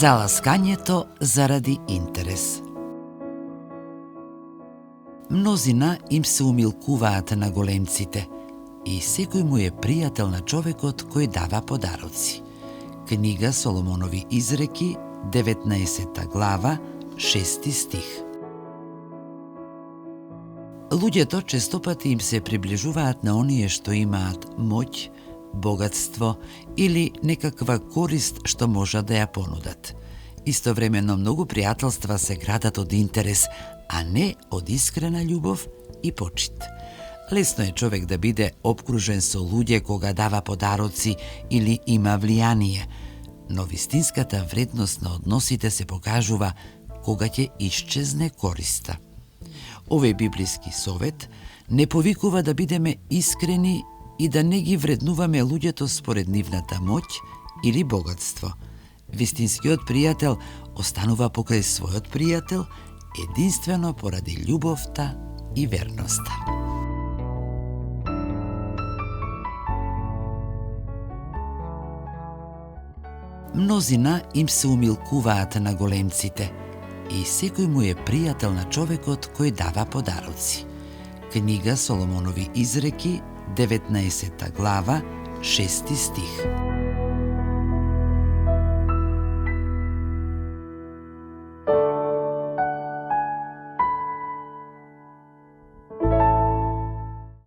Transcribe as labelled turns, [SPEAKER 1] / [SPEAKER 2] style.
[SPEAKER 1] Заласкањето заради интерес. Мнозина им се умилкуваат на големците и секој му е пријател на човекот кој дава подароци. Книга Соломонови изреки, 19 глава, 6 стих. Луѓето честопати им се приближуваат на оние што имаат моќ, богатство или некаква корист што можат да ја понудат. Истовремено многу пријателства се градат од интерес, а не од искрена љубов и почит. Лесно е човек да биде обкружен со луѓе кога дава подароци или има влијание, но вистинската вредност на односите се покажува кога ќе исчезне користа. Овој библиски совет не повикува да бидеме искрени и да не ги вреднуваме луѓето според нивната моќ или богатство. Вистинскиот пријател останува покрај својот пријател единствено поради љубовта и верноста. Мнозина им се умилкуваат на големците и секој му е пријател на човекот кој дава подароци. Книга Соломонови изреки, 19 глава, 6 стих.